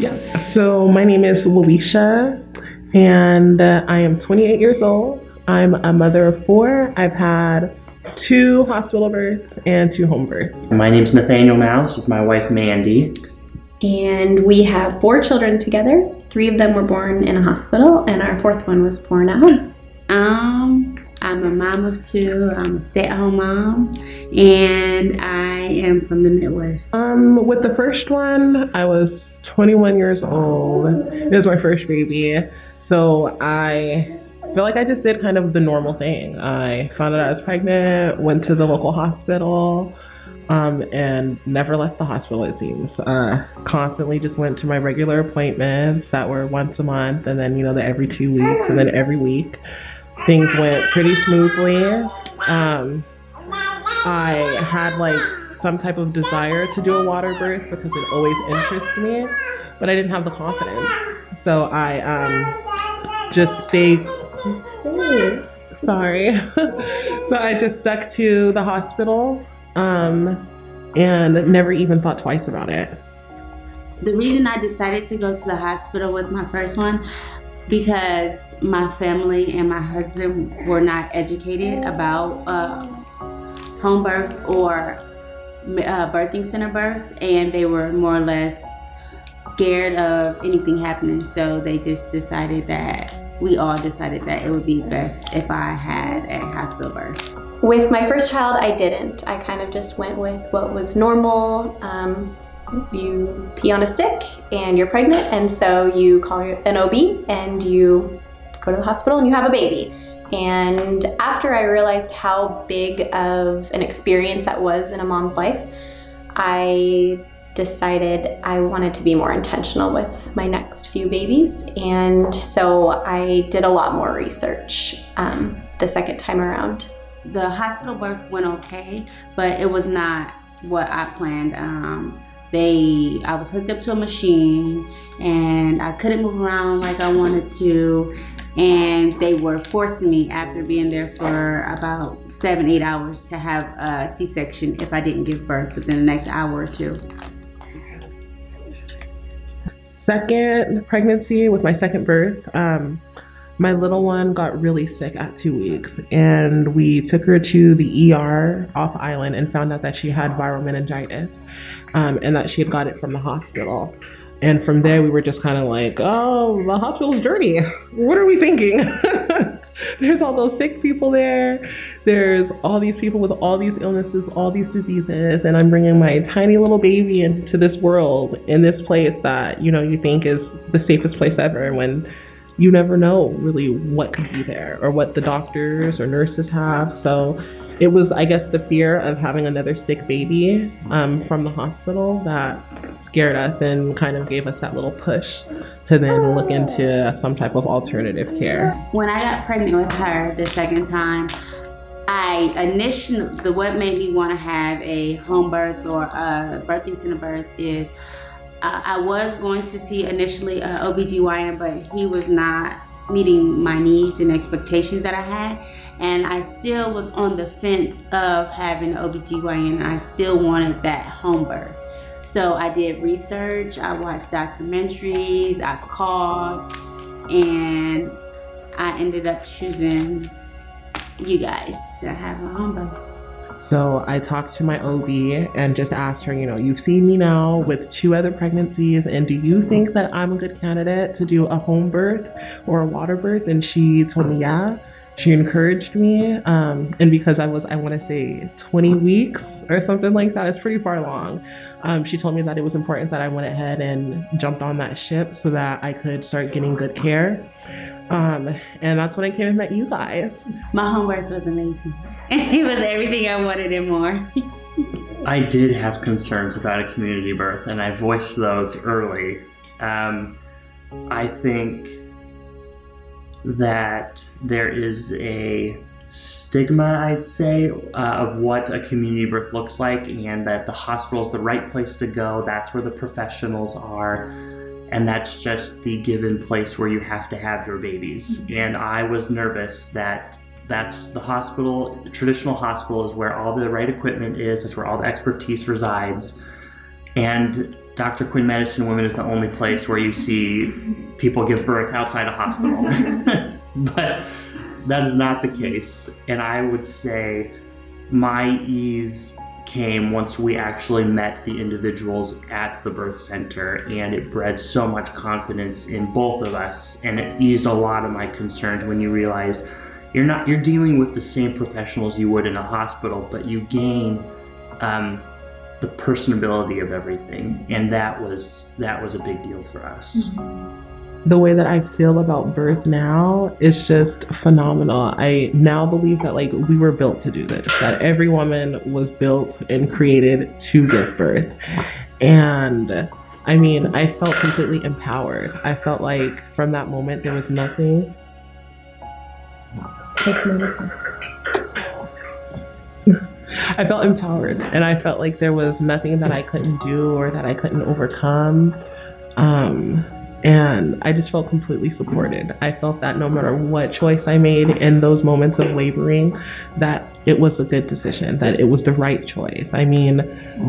Yeah. So my name is Walisha, and I am 28 years old. I'm a mother of four. I've had two hospital births and two home births. My name's Nathaniel Mouse. This is my wife Mandy. And we have 4 children together. 3 of them were born in a hospital, and our 4th one was born at home. I'm a mom of 2. I'm a stay-at-home mom, and I am from the Midwest. With the first one, I was 21 years old. It was my first baby, so I feel like I just did kind of the normal thing. I found out I was pregnant, went to the local hospital, and never left the hospital, it seems. Constantly just went to my regular appointments that were once a month, and then, the every 2 weeks, and then every week. Things went pretty smoothly. I had some type of desire to do a water birth because it always interested me, but I didn't have the confidence. So I just stayed. Sorry. So I just stuck to the hospital and never even thought twice about it. The reason I decided to go to the hospital with my first one, because my family and my husband were not educated about home births or birthing center births, and they were more or less scared of anything happening. So they just decided we all decided that it would be best if I had a hospital birth. With my first child, I didn't. I kind of just went with what was normal. You pee on a stick and you're pregnant, and so you call an OB and you go to the hospital and you have a baby. And after I realized how big of an experience that was in a mom's life, I decided I wanted to be more intentional with my next few babies. And so I did a lot more research the second time around. The hospital birth went okay, but it was not what I planned. I was hooked up to a machine and I couldn't move around like I wanted to, and they were forcing me, after being there for about 7-8 hours, to have a C-section if I didn't give birth within the next hour or 2. Second pregnancy, with my second birth, my little one got really sick at 2 weeks, and we took her to the ER off island and found out that she had viral meningitis, and that she had got it from the hospital. And from there, we were just kind of like, oh, the hospital's dirty. What are we thinking? There's all those sick people there. There's all these people with all these illnesses, all these diseases, and I'm bringing my tiny little baby into this world, in this place that, you think is the safest place ever, when you never know really what could be there or what the doctors or nurses have. So it was, I guess, the fear of having another sick baby from the hospital that scared us and kind of gave us that little push to then look into some type of alternative care. When I got pregnant with her the second time, what made me want to have a home birth or a birthing center birth is I was going to see initially an OBGYN, but he was not meeting my needs and expectations that I had. And I still was on the fence of having an OBGYN, and I still wanted that home birth. So I did research, I watched documentaries, I called, and I ended up choosing you guys to have a home birth. So I talked to my OB and just asked her, you've seen me now with 2 other pregnancies, and do you think that I'm a good candidate to do a home birth or a water birth? And she told me, yeah. She encouraged me, and because I want to say 20 weeks or something like that, it's pretty far along. She told me that it was important that I went ahead and jumped on that ship so that I could start getting good care. And that's when I came and met you guys. My home birth was amazing. It was everything I wanted and more. I did have concerns about a community birth, and I voiced those early. I think that there is a stigma, I'd say, of what a community birth looks like, and that the hospital is the right place to go. That's where the professionals are, and that's just the given place where you have to have your babies. And I was nervous that that's the hospital. The traditional hospital is where all the right equipment is. It's where all the expertise resides. And Dr. Quinn Medicine Women is the only place where you see people give birth outside a hospital. But that is not the case. And I would say my ease came once we actually met the individuals at the birth center, and it bred so much confidence in both of us, and it eased a lot of my concerns when you realize you're dealing with the same professionals you would in a hospital, but you gain the personability of everything, and that was a big deal for us. The way that I feel about birth now is just phenomenal. I now believe that like we were built to do this, that every woman was built and created to give birth. And I mean, I felt completely empowered. I felt like from that moment there was nothing. I felt empowered, and I felt like there was nothing that I couldn't do or that I couldn't overcome. And I just felt completely supported. I felt that no matter what choice I made in those moments of laboring, that it was a good decision, that it was the right choice. I mean,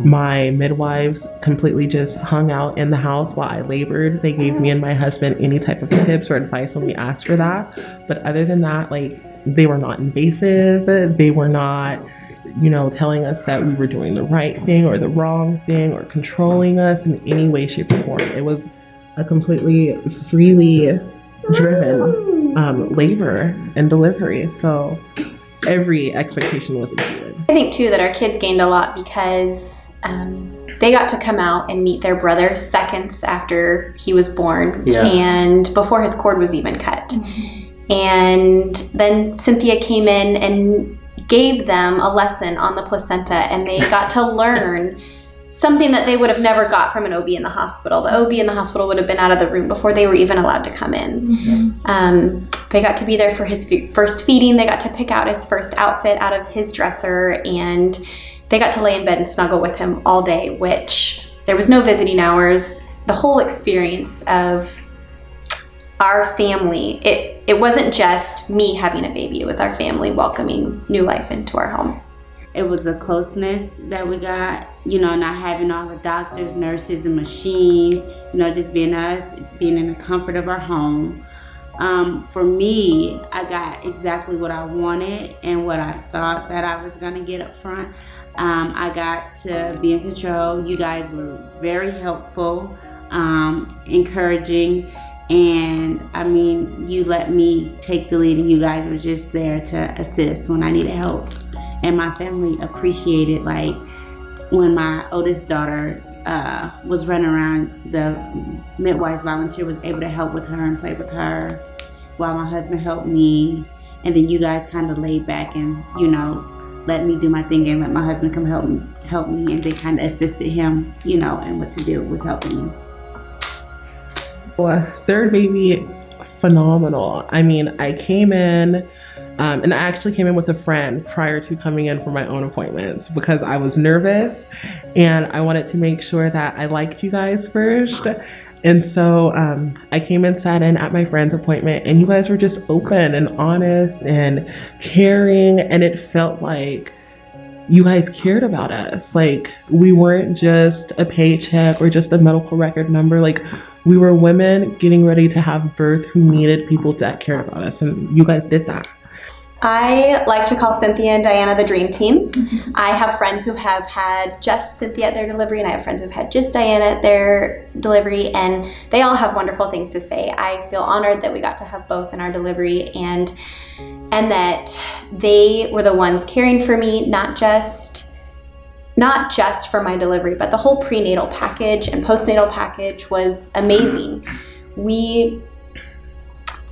my midwives completely just hung out in the house while I labored. They gave me and my husband any type of tips or advice when we asked for that. But other than that, like, they were not invasive. They were not, telling us that we were doing the right thing or the wrong thing or controlling us in any way, shape, or form. It was a completely freely driven labor and delivery. So every expectation was exceeded. I think too that our kids gained a lot because they got to come out and meet their brother seconds after he was born, and before his cord was even cut. And then Cynthia came in and gave them a lesson on the placenta, and they got to learn something that they would have never got from an OB in the hospital. The OB in the hospital would have been out of the room before they were even allowed to come in. They got to be there for his first feeding. They got to pick out his first outfit out of his dresser, and they got to lay in bed and snuggle with him all day, which there was no visiting hours. The whole experience of our family, it wasn't just me having a baby, it was our family welcoming new life into our home. It was a closeness that we got, not having all the doctors, nurses, and machines, just being us, being in the comfort of our home. For me, I got exactly what I wanted and what I thought that I was gonna get up front. I got to be in control. You guys were very helpful, encouraging, and I mean, you let me take the lead, and you guys were just there to assist when I needed help. And my family appreciated, like, when my oldest daughter was running around, the midwives volunteer was able to help with her and play with her while my husband helped me. And then you guys kind of laid back and, let me do my thing and let my husband come help me. And they kind of assisted him, and what to do with helping me. Well, third baby, phenomenal. I mean, I came in, and I actually came in with a friend prior to coming in for my own appointments because I was nervous and I wanted to make sure that I liked you guys first. And so I came and sat in at my friend's appointment, and you guys were just open and honest and caring, and it felt like you guys cared about us. Like, we weren't just a paycheck or just a medical record number. Like, we were women getting ready to have birth who needed people that cared about us, and you guys did that. I like to call Cynthia and Diana the dream team. I have friends who have had just Cynthia at their delivery, and I have friends who have had just Diana at their delivery, and they all have wonderful things to say. I feel honored that we got to have both in our delivery, and that they were the ones caring for me, not just for my delivery, but the whole prenatal package and postnatal package was amazing.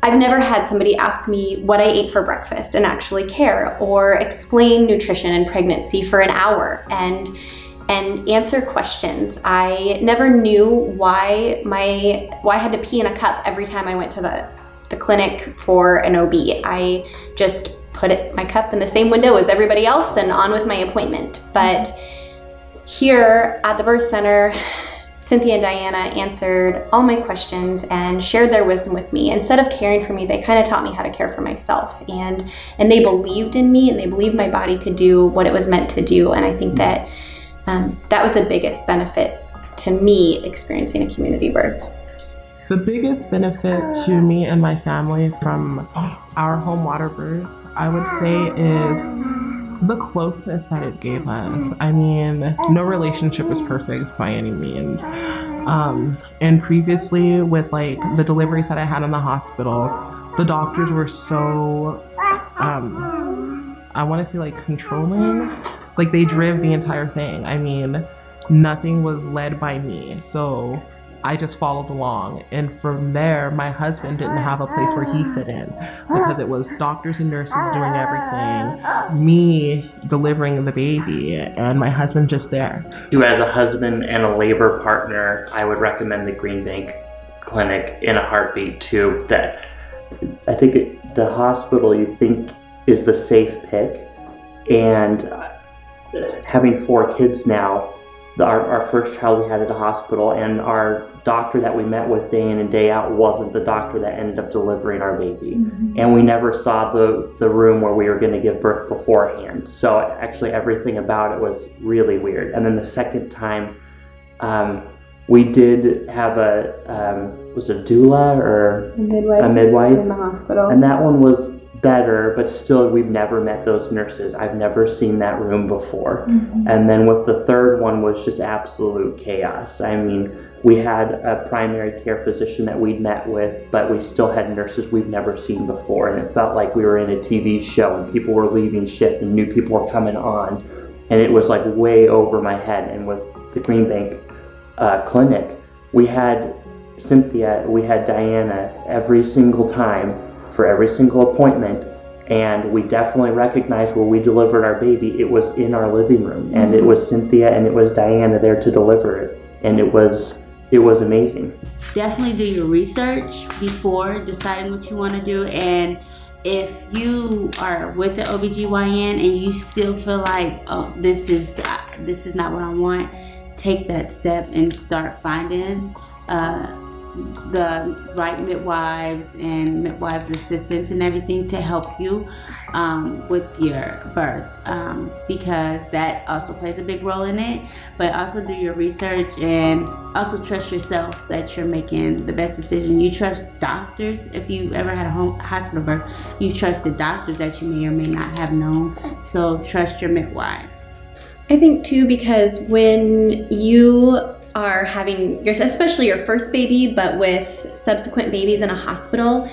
I've never had somebody ask me what I ate for breakfast and actually care, or explain nutrition and pregnancy for an hour and answer questions. I never knew why I had to pee in a cup every time I went to the clinic for an OB. I just put my cup in the same window as everybody else and on with my appointment. But here at the birth center, Cynthia and Diana answered all my questions and shared their wisdom with me. Instead of caring for me, they kind of taught me how to care for myself. And they believed in me, and they believed my body could do what it was meant to do. And I think that that was the biggest benefit to me experiencing a community birth? The biggest benefit to me and my family from our home water birth, I would say, is the closeness that it gave us. I mean, no relationship is perfect by any means. And previously, with like the deliveries that I had in the hospital, the doctors were so, I want to say like controlling. Like they drove the entire thing. I mean, nothing was led by me. So I just followed along. And from there, my husband didn't have a place where he fit in because it was doctors and nurses doing everything, me delivering the baby, and my husband just there. As a husband and a labor partner, I would recommend the Green Bank Clinic in a heartbeat too. That I think the hospital you think is the safe pick, and having 4 kids now, our first child we had at the hospital, and our doctor that we met with day in and day out wasn't the doctor that ended up delivering our baby. Mm-hmm. And we never saw the room where we were going to give birth beforehand. So actually everything about it was really weird. And then the second time, we did have was a doula or a midwife in the hospital. And that one was better, but still we've never met those nurses. I've never seen that room before. Mm-hmm. And then with the third one was just absolute chaos. I mean, we had a primary care physician that we'd met with, but we still had nurses we've never seen before, and it felt like we were in a TV show and people were leaving shift and new people were coming on, and it was like way over my head. And with the Green Bank Clinic, we had Cynthia, we had Diana every single time for every single appointment, and we definitely recognized where we delivered our baby. It was in our living room, and it was Cynthia and it was Diana there to deliver it, and it was amazing. Definitely do your research before deciding what you want to do, and if you are with the OBGYN and you still feel like, oh, this is not what I want, take that step and start finding the right midwives and midwives assistants and everything to help you with your birth, because that also plays a big role in it. But also do your research and also trust yourself that you're making the best decision. You trust doctors. If you ever had a hospital birth, you trust the doctors that you may or may not have known. So trust your midwives. I think too, because when you are having especially your first baby, but with subsequent babies in a hospital,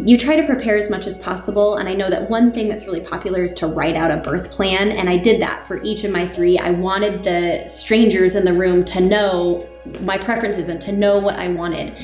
you try to prepare as much as possible. And I know that one thing that's really popular is to write out a birth plan. And I did that for each of my 3. I wanted the strangers in the room to know my preferences and to know what I wanted.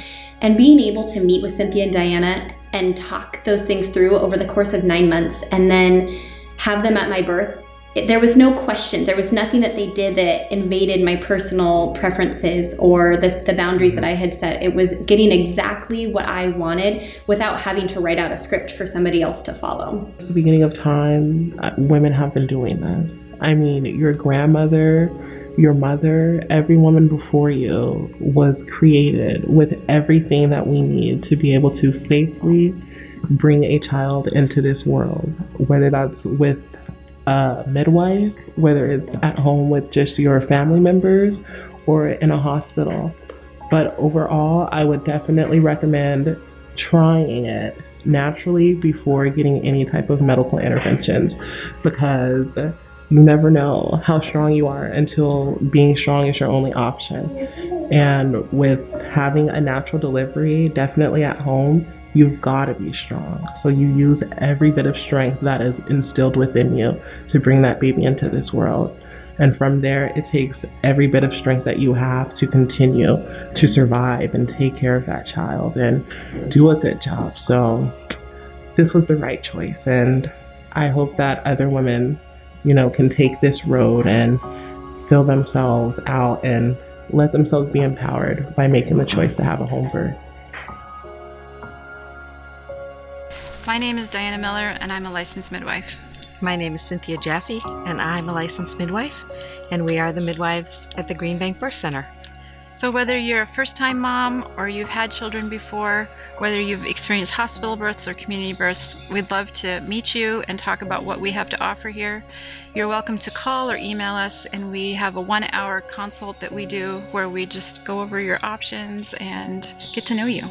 And being able to meet with Cynthia and Diana and talk those things through over the course of 9 months and then have them at my birth, there was no questions. There was nothing that they did that invaded my personal preferences or the boundaries that I had set. It was getting exactly what I wanted without having to write out a script for somebody else to follow. Since the beginning of time, women have been doing this. I mean, your grandmother, your mother, every woman before you was created with everything that we need to be able to safely bring a child into this world, whether that's with a midwife, whether it's at home with just your family members or in a hospital. But overall, I would definitely recommend trying it naturally before getting any type of medical interventions, because you never know how strong you are until being strong is your only option. And with having a natural delivery, definitely at home, you've got to be strong. So you use every bit of strength that is instilled within you to bring that baby into this world. And from there, it takes every bit of strength that you have to continue to survive and take care of that child and do a good job. So this was the right choice. And I hope that other women, can take this road and fill themselves out and let themselves be empowered by making the choice to have a home birth. My name is Diana Miller, and I'm a licensed midwife. My name is Cynthia Jaffe, and I'm a licensed midwife, and we are the midwives at the Green Bank Birth Center. So whether you're a first-time mom or you've had children before, whether you've experienced hospital births or community births, we'd love to meet you and talk about what we have to offer here. You're welcome to call or email us, and we have a 1-hour consult that we do where we just go over your options and get to know you.